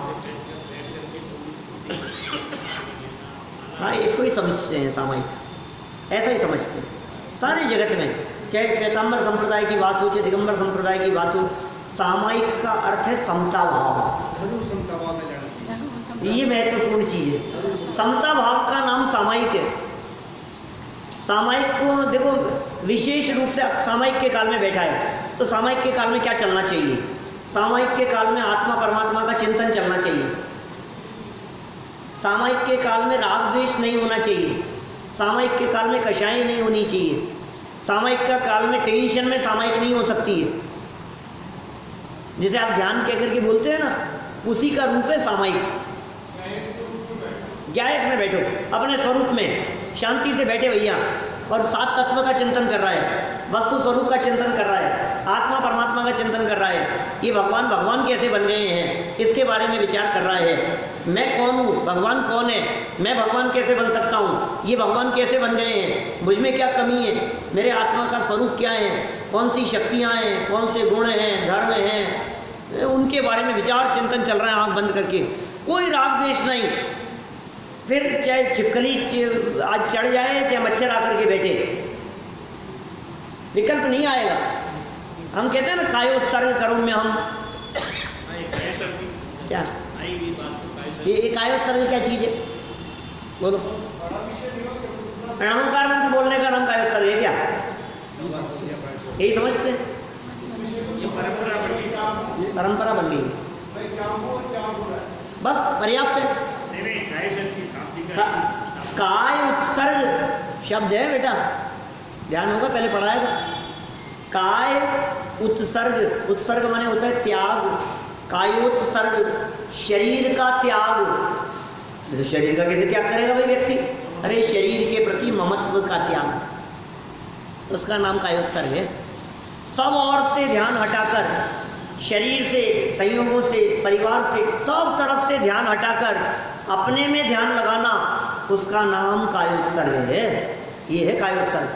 हाँ, इसको ही समझते हैं सामायिक, ऐसा ही समझते हैं सारे जगत में। चाहे श्वेतांबर संप्रदाय की बात हो, चाहे दिगंबर संप्रदाय की बात हो, सामायिक का अर्थ है समता भाव। धनु समता भाव में लड़ना। ये महत्वपूर्ण चीज है। समता भाव का नाम सामायिक है। सामायिक को देखो विशेष रूप से सामायिक के काल में बैठा है, तो सामायिक के काल में क्या चलना चाहिए? सामायिक के काल में आत्मा परमात्मा का चिंतन चलना चाहिए। सामायिक के काल में राग द्वेष नहीं होना चाहिए। सामायिक के काल में कषाय नहीं होनी चाहिए। सामायिक का काल में टेंशन में सामायिक नहीं हो सकती है। जैसे आप ध्यान कह करके बोलते हैं ना, उसी का रूप है सामायिक। ज्ञायक में बैठो, अपने स्वरूप में शांति से बैठे भैया, और सात तत्व का चिंतन कर रहा है, वस्तु स्वरूप का चिंतन कर रहा है, आत्मा परमात्मा का चिंतन कर रहा है। ये भगवान कैसे बन गए हैं, इसके बारे में विचार कर रहा है। मैं कौन हूँ, भगवान कौन है, मैं भगवान कैसे बन सकता हूँ, ये भगवान कैसे बन गए हैं, मुझ में क्या कमी है, मेरे आत्मा का स्वरूप क्या है, कौन सी शक्तियाँ हैं, कौन से गुण हैं, धर्म हैं, उनके बारे में विचार चिंतन चल रहा है आँख बंद करके। कोई राग द्वेष नहीं। फिर चाहे छिपकली आज चढ़ जाए, चाहे मच्छर आकर के बैठे, विकल्प नहीं आएगा। हम कहते हैं ना कायोत्सर्ग करो में हम क्या ये कायोत्सर्ग क्या चीज है? बोलो। नमोकार मंत्र बोलने का नाम कायोत्सर्ग है क्या? यही समझते हैं? परंपरा बन गई बस, पर्याप्त है। काय उत्सर्ग शब्द है बेटा, ध्यान होगा, पहले पढ़ाया था। काय उत्सर्ग, उत्सर्ग माने होता है त्याग। कायोत्सर्ग शरीर का त्याग। तो शरीर का कैसे त्याग करेगा भाई व्यक्ति? अरे शरीर के प्रति ममत्व का त्याग, उसका नाम कायोत्सर्ग है। सब और से ध्यान हटाकर, शरीर से, संयोगों से, परिवार से, सब तरफ से ध्यान हटाकर अपने में ध्यान लगाना, उसका नाम कायोत्सर्ग है। ये है कायोत्सर्ग।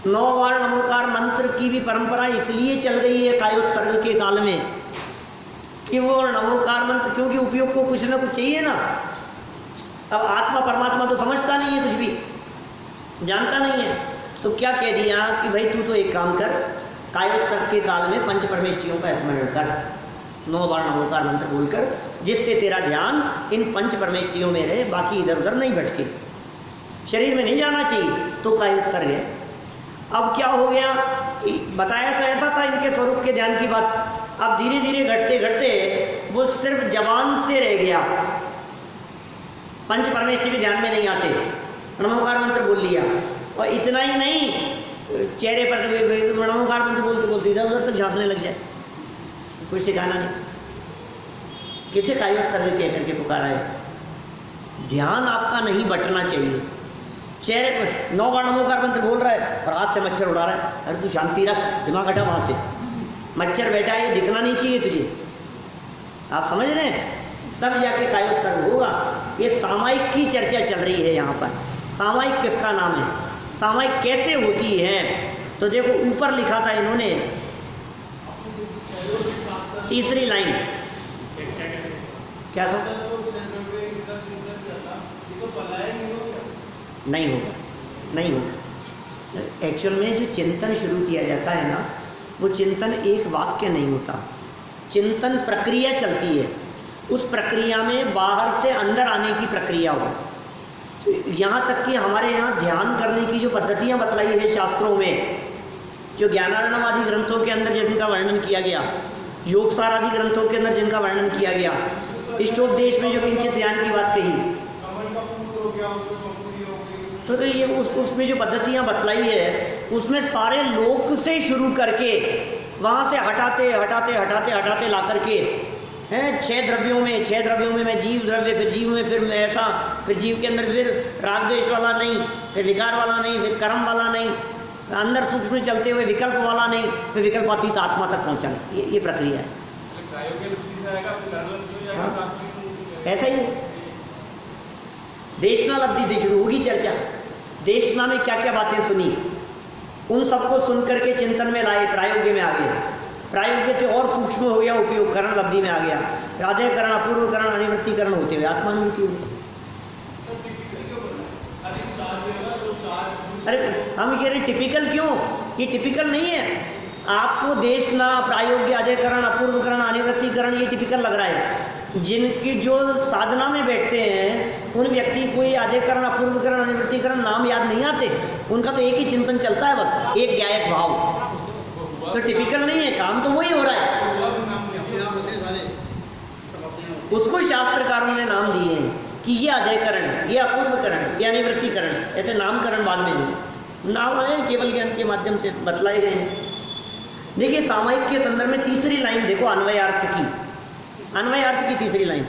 9 बार नमोकार मंत्र की भी परंपरा इसलिए चल गई है कायोत्सर्ग के काल में कि वो नमोकार मंत्र, क्योंकि उपयोग को कुछ ना कुछ चाहिए ना। अब आत्मा परमात्मा तो समझता नहीं है, कुछ भी जानता नहीं है, तो क्या कह दिया कि भाई तू तो एक काम कर, कायोत्सर्ग के काल में पंच परमेष्ठियों का स्मरण कर, 9 बार नमोकार मंत्र बोलकर, जिससे तेरा ध्यान इन पंच परमेष्ठियों में रहे, बाकी इधर उधर नहीं भटके, शरीर में नहीं जाना चाहिए, तो कायोत्सर्ग है। अब क्या हो गया, बताया तो ऐसा था इनके स्वरूप के ध्यान की बात, अब धीरे धीरे घटते घटते वो सिर्फ जबान से रह गया, पंच परमेष्ठी भी ध्यान में नहीं आते, नमोकार मंत्र बोल लिया। और इतना ही नहीं, चेहरे पर नमोकार मंत्र बोलते बोलते इधर उधर तक झांकने लग जाए, कुछ सिखाना नहीं। किसे कायोत्सर्ग कह करके पुकारा है? ध्यान आपका नहीं बटना चाहिए। चेहरे पर 9 बार नमोकार मंत्र बोल रहा है और हाथ से मच्छर उड़ा रहा है, अरे तू शांति रख, दिमाग हटा वहां से, मच्छर बैठा है, ये दिखना नहीं चाहिए तुझे। आप समझ रहे हैं? तब जाके कायोत्सर्ग होगा। ये सामायिक की चर्चा चल रही है यहाँ पर। सामायिक किसका नाम है, सामायिक कैसे होती है? तो देखो ऊपर लिखा था इन्होंने, तीसरी लाइन, क्या सब नहीं होगा, नहीं होगा। एक्चुअल में जो चिंतन शुरू किया जाता है ना, वो चिंतन एक वाक्य नहीं होता, चिंतन प्रक्रिया चलती है। उस प्रक्रिया में बाहर से अंदर आने की प्रक्रिया हो। यहाँ तक कि हमारे यहाँ ध्यान करने की जो पद्धतियाँ बतलाई है शास्त्रों में, जो ज्ञानार्णव आदि ग्रंथों के अंदर जिनका वर्णन किया गया, योगसार आदि ग्रंथों के अंदर जिनका वर्णन किया गया, इष्टोपदेश में जो किंचित ध्यान की बात कही, तो ये उसमें जो पद्धतियाँ बतलाई है, उसमें सारे लोक से शुरू करके वहाँ से हटाते हटाते हटाते हटाते ला करके हैं 6 द्रव्यों में मैं जीव द्रव्य, फिर जीव में फिर मैं ऐसा, फिर जीव के अंदर फिर राग द्वेष वाला नहीं, फिर विकार वाला नहीं, फिर कर्म वाला नहीं, अंदर सूक्ष्म चलते हुए विकल्प वाला नहीं, फिर विकल्पातीत आत्मा तक पहुँचाना, ये प्रक्रिया है। ऐसा ही देशना लब्धि से शुरू होगी चर्चा। देशना में क्या क्या बातें सुनी, उन सबको सुन करके चिंतन में लाए, प्रायोग्य में आ गए, प्रायोग्य से और सूक्ष्म हो गया उपयोग, करण लब्धि में आ गया, राधेकरण, अपूर्वकरण, अनिवृत्तिकरण होते हुए आत्मानुभूति हो गई। अरे हम कह रहे टिपिकल क्यों? ये टिपिकल नहीं है, आपको देशना, प्रायोग्य, अधिकरण, अपूर्वकरण, अनिवृत्तिकरण ये टिपिकल लग रहा है। जिनकी जो साधना में बैठते हैं उन व्यक्ति को ये अधिकरण, अपूर्वकरण, अनिवृत्तिकरण नाम याद नहीं आते। उनका तो एक ही चिंतन चलता है, बस एक ज्ञायक भाव। तो टिपिकल नहीं है, काम तो वही हो रहा है। उसको शास्त्रकारों ने नाम दिए हैं कि ये अधिकरण, ये अपूर्वकरण, ये अनिवृत्तिकरण, ऐसे नामकरण बाद में नहीं, नाम है केवल ज्ञान के माध्यम से बतलाए गए हैं। देखिए सामायिक के संदर्भ में तीसरी लाइन देखो, अन्वयार्थ की, अन्वयार्थ की तीसरी लाइन।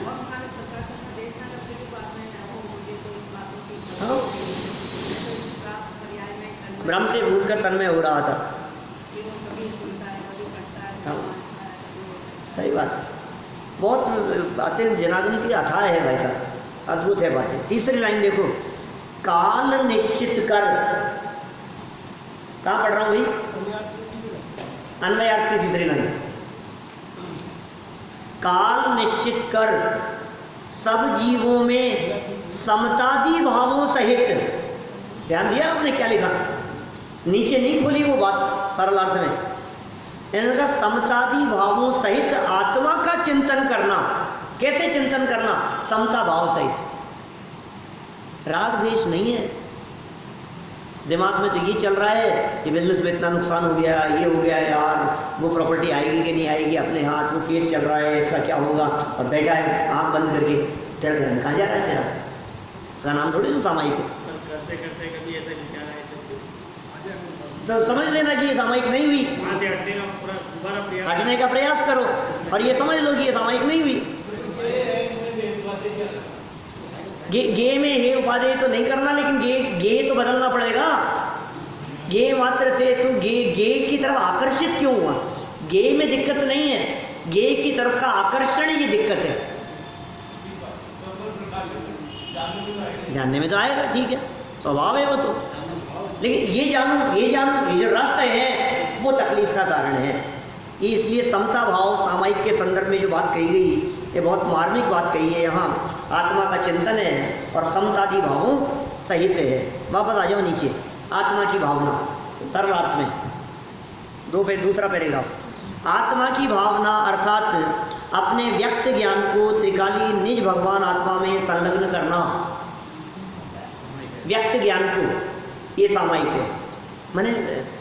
हाँ, ब्रह्म से भूलकर तन्मय हो रहा था। हाँ, सही बात है। बहुत बातें जनागन की अथाह है भाई साहब, अद्भुत है बातें। तीसरी लाइन देखो, काल निश्चित कर। कहाँ पढ़ रहा हूँ भाई? अन्वयार्थ की तीसरी लाइन। काल निश्चित कर सब जीवों में समतादि भावों सहित। ध्यान दिया आपने क्या लिखा? नीचे नहीं खोली वो बात सरल अर्थ में। इनका समतादि भावों सहित आत्मा का चिंतन करना। कैसे चिंतन करना? समता भाव सहित। राग द्वेष नहीं है दिमाग में, तो ये चल रहा है कि बिजनेस में इतना नुकसान हो गया, ये हो गया यार, वो प्रॉपर्टी आएगी कि नहीं आएगी अपने हाथ, वो केस चल रहा है, इसका क्या होगा, और बैठा है आंख बंद करके। तेरा ध्यान कहाँ जा रहा है? तेरा इसका नाम थोड़ी ना सामायिक है। करते करते कभी ऐसा विचार आया तो समझ लेना कि ये सामायिक नहीं हुई, वहाँ से हटने का पूरा दोबारा प्रयास, हटने का प्रयास करो और ये समझ लो कि ये सामायिक नहीं हुई। गे में हे उपादेय तो नहीं करना, लेकिन गे तो बदलना पड़ेगा। गे मात्र थे तो गे की तरफ आकर्षित क्यों हुआ? गे में दिक्कत नहीं है, गे की तरफ का आकर्षण ये दिक्कत है। जानने में तो आएगा, ठीक है, स्वभाव है वो तो, लेकिन ये जानू ये जो रस है वो तकलीफ का कारण है। ये इसलिए समता भाव सामायिक के संदर्भ में जो बात कही गई, ये बहुत मार्मिक बात कही है। यहाँ आत्मा का चिंतन है और समतादि भावों सहित है। वापस आ जाओ नीचे, आत्मा की भावना सरल अर्थ में, दूसरा पैराग्राफ। आत्मा की भावना अर्थात अपने व्यक्त ज्ञान को त्रिकाली निज भगवान आत्मा में संलग्न करना। व्यक्त ज्ञान को, ये सामायिक है। मैंने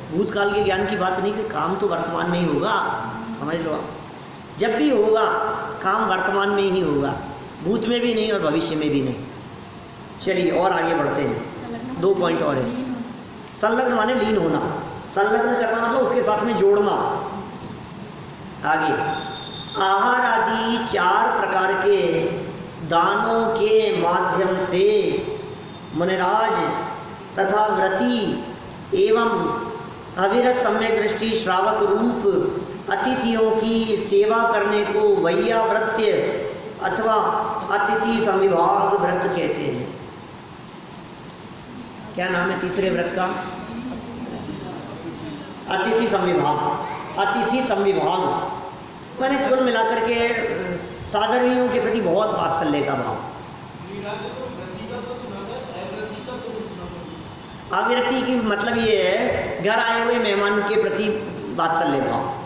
भूतकाल के ज्ञान की बात नहीं कि काम तो वर्तमान में ही होगा, समझ लो आप। जब भी होगा काम वर्तमान में ही होगा, भूत में भी नहीं और भविष्य में भी नहीं। चलिए और आगे बढ़ते हैं, 2 पॉइंट और है। संलग्न माने लीन होना, संलग्न करना मतलब उसके साथ में जोड़ना। आगे आहार आदि 4 प्रकार के दानों के माध्यम से मुनिराज तथा व्रती एवं अविरत सम्यक दृष्टि श्रावक रूप अतिथियों की सेवा करने को वैयावृत्य अथवा अतिथि संविभाग व्रत कहते हैं। क्या नाम है तीसरे व्रत का? अतिथि संविभाग। अतिथि संविभाग मैंने कुल मिलाकर के साधर्मियों के प्रति बहुत वात्सल्य का भाव। अविरति की मतलब ये है घर आए हुए मेहमान के प्रति वात्सल्य भाव।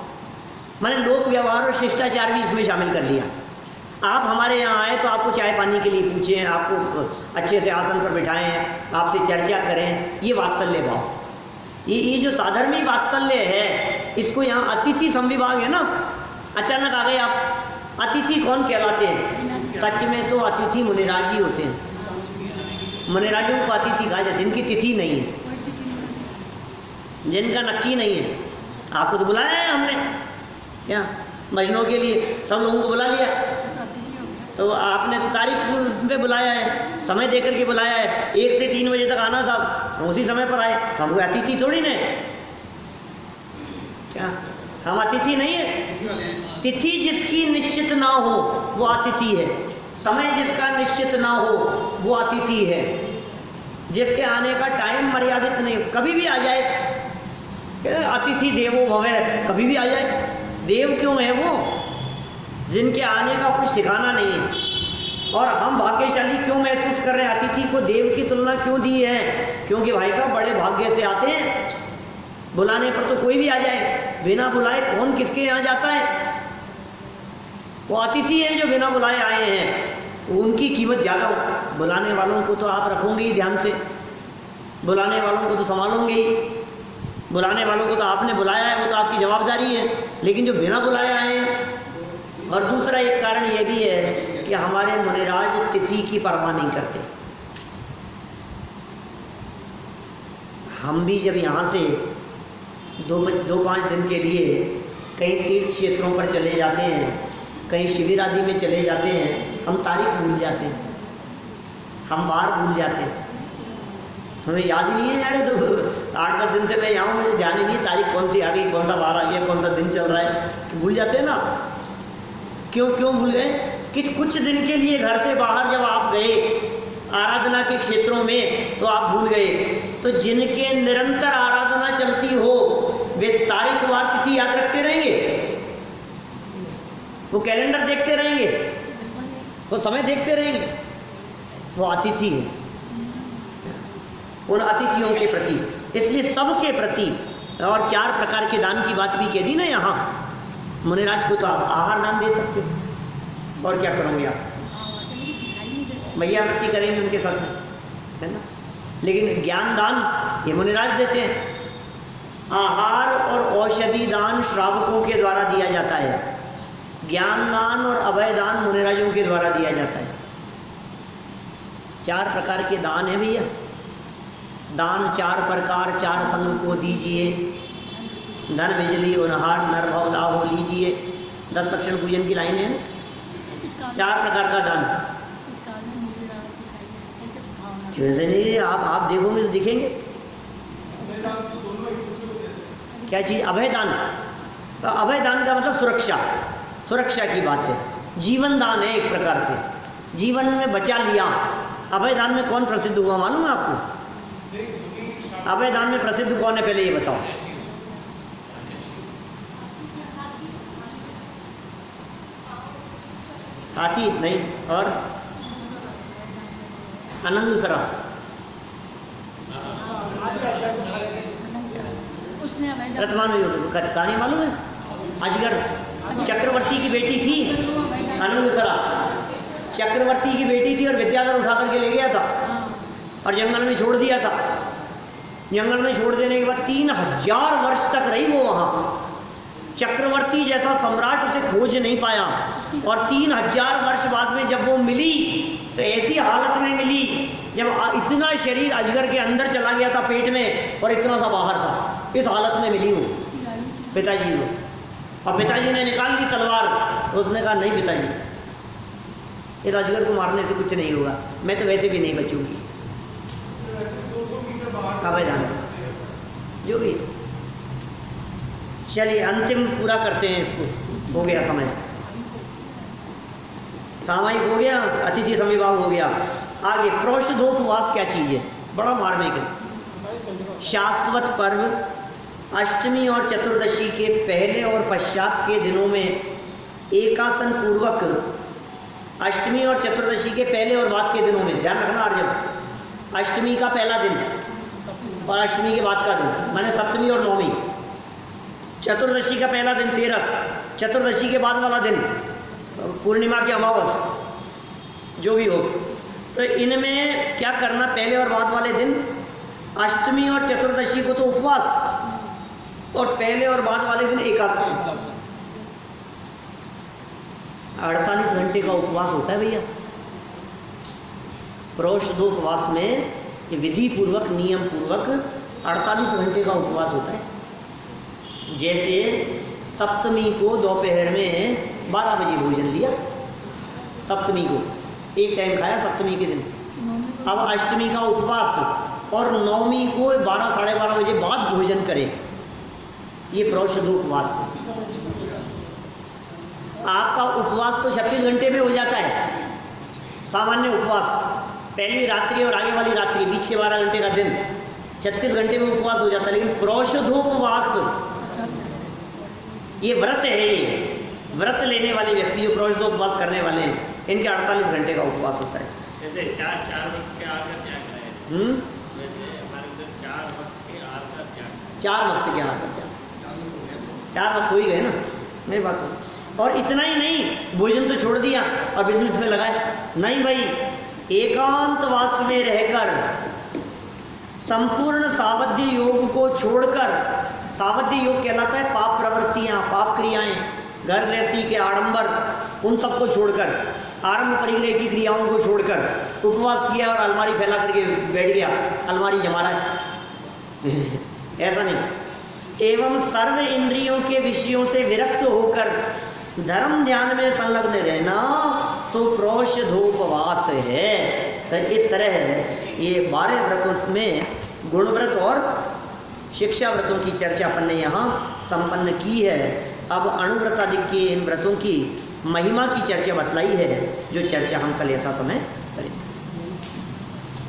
मैंने लोक व्यवहार और शिष्टाचार भी इसमें शामिल कर लिया। आप हमारे यहाँ आए तो आपको चाय पानी के लिए पूछें, आपको अच्छे से आसन पर बिठाएं, आपसे चर्चा करें, ये वात्सल्य भाव। ये जो साधर्मी वात्सल्य है, इसको यहाँ अतिथि संविभाग है ना। अचानक आ गए आप, अतिथि कौन कहलाते हैं? सच में तो अतिथि मुनिराज ही होते हैं। मुनिराजों को अतिथि कहा जाए जिनकी तिथि नहीं है, जिनका नक्की नहीं है। आपको तो बुलाया है हमने, क्या महीनों के लिए सब लोगों को बुला लिया, तो आपने तो तारीख पे बुलाया है, समय देकर के बुलाया है, 1 से 3 बजे तक आना साहब, हम उसी समय पर आए, तो हमको अतिथि थोड़ी ना। क्या हम अतिथि नहीं है? तिथि जिसकी निश्चित ना हो वो अतिथि है, समय जिसका निश्चित ना हो वो अतिथि है। जिसके आने का टाइम मर्यादित नहीं, कभी भी आ जाए। अतिथि देवो भव, कभी भी आ जाए। देव क्यों है वो? जिनके आने का कुछ ठिकाना नहीं है। और हम भाग्यशाली क्यों महसूस कर रहे हैं? अतिथि को देव की तुलना क्यों दी है? क्योंकि भाई साहब बड़े भाग्य से आते हैं। बुलाने पर तो कोई भी आ जाए, बिना बुलाए कौन किसके यहाँ जाता है? वो अतिथि हैं जो बिना बुलाए आए हैं, उनकी कीमत ज़्यादा हो। बुलाने वालों को तो आप रखोगे ही ध्यान से, बुलाने वालों को तो संभालोगे ही, बुलाने वालों को तो आपने बुलाया है, वो तो आपकी जवाबदारी है। लेकिन जो बिना बुलाए आए हैं, और दूसरा एक कारण ये भी है कि हमारे मुनिराज तिथि की परवाह नहीं करते। हम भी जब यहाँ से दो पाँच दिन के लिए कई तीर्थ क्षेत्रों पर चले जाते हैं, कहीं शिविर आदि में चले जाते हैं, हम तारीख भूल जाते हैं, हम बार भूल जाते हैं, हमें याद ही नहीं है यार। तो 8-10 दिन से मैं यहाँ हूँ, मुझे ध्यान ही नहीं है तारीख कौन सी आ गई, कौन सा बार आ गया, कौन सा दिन चल रहा है, भूल जाते हैं ना। क्यों भूल गए? कि कुछ दिन के लिए घर से बाहर जब आप गए आराधना के क्षेत्रों में तो आप भूल गए। तो जिनके निरंतर आराधना चलती हो वे तारीख वार तिथि याद रखते रहेंगे, वो कैलेंडर देखते रहेंगे, वो समय देखते रहेंगे। वो अतिथि है, उन अतिथियों के प्रति, इसलिए सबके प्रति। और 4 प्रकार के दान की बात भी कह दी ना यहाँ। मुनिराज को तो आप आहार दान दे सकते हो, और क्या करोगे आप? मैयावृत्ति करेंगे उनके साथ में, है ना। लेकिन ज्ञान दान ये मुनिराज देते हैं। आहार और औषधि दान श्रावकों के द्वारा दिया जाता है, ज्ञान दान और अभय दान मुनिराजों के द्वारा दिया जाता है। 4 प्रकार के दान है भैया। दान 4 प्रकार 4 संग को दीजिए, धन बिजली उनहार नर भव लाहो लीजिए। 10 लक्षण पूजन की लाइन है ना। 4 प्रकार का दान। कैसे नहीं, आप देखोगे तो दिखेंगे। क्या चीज? अभय दान। तो अभय दान का मतलब सुरक्षा की बात है। जीवन दान है एक प्रकार से, जीवन में बचा लिया। अभय दान में कौन प्रसिद्ध हुआ मालूम है आपको? अभय दान में प्रसिद्ध कौन है पहले ये बताओ। हाथी नहीं, और अनंगसरा। रतमान कहानी मालूम है? अजगर चक्रवर्ती की बेटी थी, अनंगसरा चक्रवर्ती की बेटी थी, और विद्याधर उठा करके ले गया था और जंगल में छोड़ दिया था। जंगल में छोड़ देने के बाद 3000 वर्ष तक रही वो वहाँ। चक्रवर्ती जैसा सम्राट उसे खोज नहीं पाया, और 3000 वर्ष बाद में जब वो मिली तो ऐसी हालत में मिली जब इतना शरीर अजगर के अंदर चला गया था पेट में, और इतना सा बाहर था। इस हालत में मिली वो पिताजी को, और पिताजी ने निकाल ली तलवार। तो उसने कहा नहीं पिताजी, इस अजगर को मारने से कुछ नहीं होगा, मैं तो वैसे भी नहीं बचूंगी। अब जानते जो भी। चलिए अंतिम पूरा करते हैं इसको, हो गया समय, सामायिक हो गया, अतिथि समिभाव हो गया। आगे प्रोषधोपवास क्या चीज़ है? बड़ा मार्मिक है। शाश्वत पर्व अष्टमी और चतुर्दशी के पहले और पश्चात के दिनों में एकासन पूर्वक, अष्टमी और चतुर्दशी के पहले और बाद के दिनों में, ध्यान रखना अर्जुन, अष्टमी का पहला दिन और अष्टमी के बाद का दिन, माने सप्तमी और नवमी। चतुर्दशी का पहला दिन 13, चतुर्दशी के बाद वाला दिन पूर्णिमा की अमावस, जो भी हो। तो इनमें क्या करना? पहले और बाद वाले दिन, अष्टमी और चतुर्दशी को तो उपवास, और पहले और बाद वाले दिन एकादशी। 48 घंटे का उपवास होता है भैया। प्रोषधोपवास में ये विधि पूर्वक, नियम पूर्वक 48 घंटे का उपवास होता है। जैसे सप्तमी को दोपहर में 12 बजे भोजन लिया, सप्तमी को एक टाइम खाया सप्तमी के दिन। अब अष्टमी का उपवास, और नवमी को 12 साढ़े 12 बजे बाद भोजन करें, ये प्रोषधोपवास है। आपका उपवास तो 36 घंटे में हो जाता है, सामान्य उपवास, पहली रात्रि और आगे वाली रात्रि, बीच के 12 घंटे का दिन, 36 घंटे में उपवास हो जाता है। लेकिन प्रोषधोपवास ये व्रत है, ये व्रत लेने वाले व्यक्ति जो प्रोषधोपवास करने वाले हैं, इनके 48 घंटे का उपवास होता है। जैसे 4 वक्त के आगे क्या करें? वैसे हमारे 4 वक्त के आहार का त्याग। 4 वक्त के आहार का त्याग। चालू हो गया। 4 वक्त हो ही गए ना, नहीं बात हो। और इतना ही नहीं, भोजन तो छोड़ दिया और बिजनेस में लगाए, नहीं भाई, एकांतवास में रहकर संपूर्ण सावध्य योग को छोड़कर, सावध्य योग कहलाता है पाप प्रवृत्तियां, पाप क्रियाएं, घर गृहस्थी के आडंबर, उन सबको छोड़कर, आरंभ परिग्रह की क्रियाओं को छोड़कर उपवास किया और अलमारी फैला करके बैठ गया, अलमारी जमा रहा है ऐसा नहीं। एवं सर्व इंद्रियों के विषयों से विरक्त होकर धर्म ध्यान में संलग्न रहना सुप्रोषधोपवास है। तो इस तरह ये 12 व्रतों में गुण व्रत और शिक्षा व्रतों की चर्चा अपन ने यहाँ संपन्न की है। अब अणुव्रत आदि के इन व्रतों की महिमा की चर्चा बतलाई है, जो चर्चा हम कल यथा समय करेंगे।